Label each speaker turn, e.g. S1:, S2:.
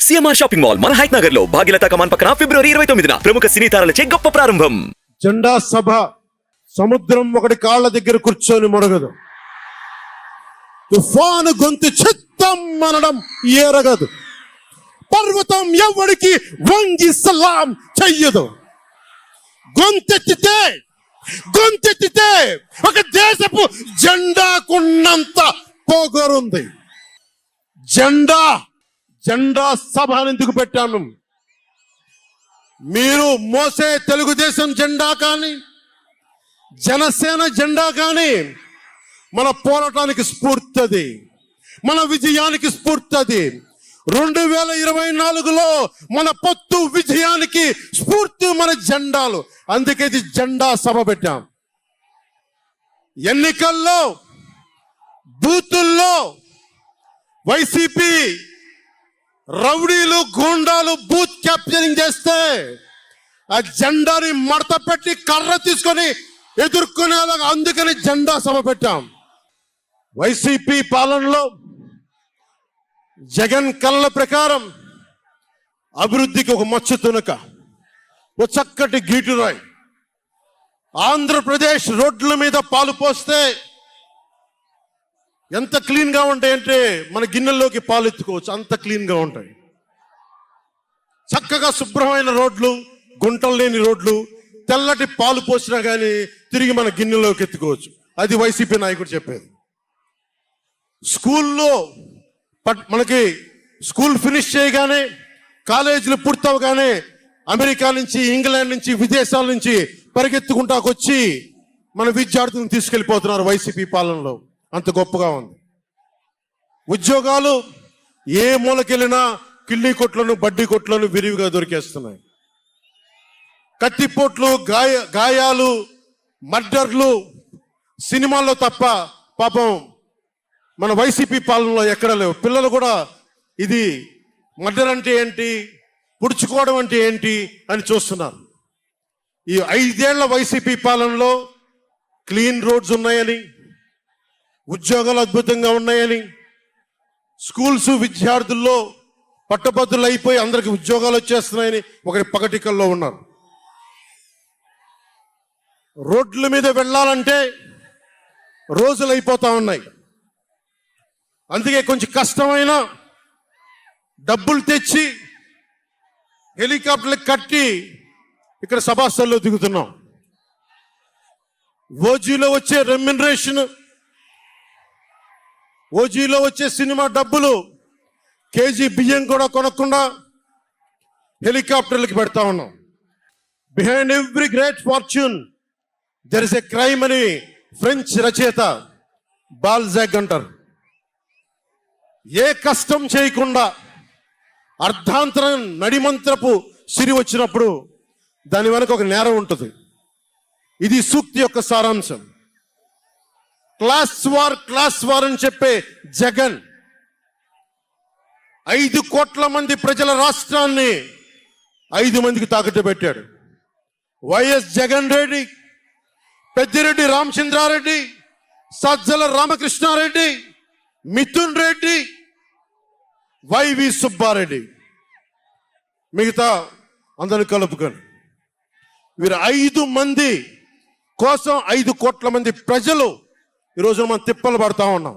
S1: CMR shopping mall మన height Nagar లో భాగ్యలతా కమాన్ పక్కన ఫిబ్రవరి 29న ప్రముఖ సినీ తారలచే గొప్ప ప్రారంభం.
S2: జెండా సభ. సముద్రం ఒకటి కాళ్ళ దగ్గర కూర్చొని మొరగదు, తుఫాను గొంతు చిత్తం అనడం ఎరగదు, పర్వతం ఎవడికి వంగి సలాం చెయ్యదు. గొంతెత్తితే ఒక దేశపు జెండాకున్నంత పొగరుంది. జెండా సభను ఎందుకు పెట్టాను? మీరు మోసే తెలుగుదేశం జెండా కానీ జనసేన జెండా కానీ మన పోరాటానికి స్ఫూర్తి, మన విజయానికి స్ఫూర్తి. 2024లో మన పొత్తు విజయానికి స్ఫూర్తి మన జెండాలు. అందుకే ఇది జెండా సభ పెట్టాం. ఎన్నికల్లో బూతుల్లో వైసీపీ రౌడీలు గూండాలు బూత్ క్యాప్చరింగ్ చేస్తే ఆ జెండాని మడత పెట్టి కర్ర తీసుకొని ఎదుర్కొనేలాగా అందుకని జెండా సభ పెట్టాం. వైసీపీ పాలనలో జగన్ కళ్ళ ప్రకారం అభివృద్ధికి ఒక మచ్చ తునక, ఒక చక్కటి గీటురాయి. ఆంధ్రప్రదేశ్ రోడ్ల మీద పాలు పోస్తే ఎంత క్లీన్ గా ఉంటాయంటే మన గిన్నెల్లోకి పాలు ఎత్తుకోవచ్చు, అంత క్లీన్ గా ఉంటాయి. చక్కగా శుభ్రమైన రోడ్లు, గుంటలు లేని రోడ్లు, తెల్లటి పాలు పోసినా కానీ తిరిగి మన గిన్నెలోకి ఎత్తుకోవచ్చు. అది వైసీపీ నాయకుడు చెప్పేది. స్కూల్లో మనకి స్కూల్ ఫినిష్ చేయగానే, కాలేజీలు పూర్తవగానే అమెరికా నుంచి, ఇంగ్లాండ్ నుంచి, విదేశాల నుంచి పరిగెత్తుకుంటాకొచ్చి మన విద్యార్థులను తీసుకెళ్లిపోతున్నారు వైసీపీ పాలనలో. అంత గొప్పగా ఉంది. ఉద్యోగాలు ఏ మూలకెళ్ళినా కిళ్ళీ కొట్లను, బడ్డీ కొట్లను విరివిగా దొరికేస్తున్నాయి. కత్తిపోట్లు, గాయాలు, మర్డర్లు సినిమాల్లో తప్ప పాపం మన వైసీపీ పాలనలో ఎక్కడ లేవు. పిల్లలు కూడా ఇది మర్డర్ అంటే ఏంటి, పుడుచుకోవడం అంటే ఏంటి అని చూస్తున్నారు. ఈ 5 ఏళ్ల వైసీపీ పాలనలో క్లీన్ రోడ్స్ ఉన్నాయని, ఉద్యోగాలు అద్భుతంగా ఉన్నాయని, స్కూల్స్ విద్యార్థుల్లో పట్టభద్రులు అయిపోయి అందరికి ఉద్యోగాలు వచ్చేస్తున్నాయని ఒకరి పగటికల్లో ఉన్నారు. రోడ్ల మీద వెళ్ళాలంటే రోజులు అయిపోతా ఉన్నాయి. అందుకే కొంచెం కష్టమైన డబ్బులు తెచ్చి హెలికాప్టర్లు కట్టి ఇక్కడ సభాస్థల్లో దిగుతున్నాం. ఓజీలో వచ్చే రెమ్యునరేషన్, ఓజీలో వచ్చే సినిమా డబ్బులు, కేజీ బియ్యం కూడా కొనకుండా హెలికాప్టర్లకు పెడతా ఉన్నాం. Behind every great fortune there is a crime అని ఫ్రెంచ్ రచయిత బాల్జాక్ అంటారు. ఏ కష్టం చేయకుండా అర్ధాంతరం నడిమంత్రపు సిరి వచ్చినప్పుడు దాని వెనక ఒక నేరం ఉంటుంది. ఇది సూక్తి యొక్క సారాంశం. క్లాస్ వార్ అని చెప్పే జగన్ 5 కోట్ల మంది ప్రజల రాష్ట్రాన్ని 5 మందికి తాకట్టు పెట్టాడు. వైఎస్ జగన్ రెడ్డి, పెద్దిరెడ్డి రామచంద్రారెడ్డి, సజ్జల రామకృష్ణారెడ్డి, మిథున్ రెడ్డి, వైవి సుబ్బారెడ్డి, మిగతా అందరిని కలుపుకొని వీరు 5 మంది కోసం 5 కోట్ల మంది ప్రజలు ఈరోజు మనం తిప్పలు పడతా ఉన్నాం.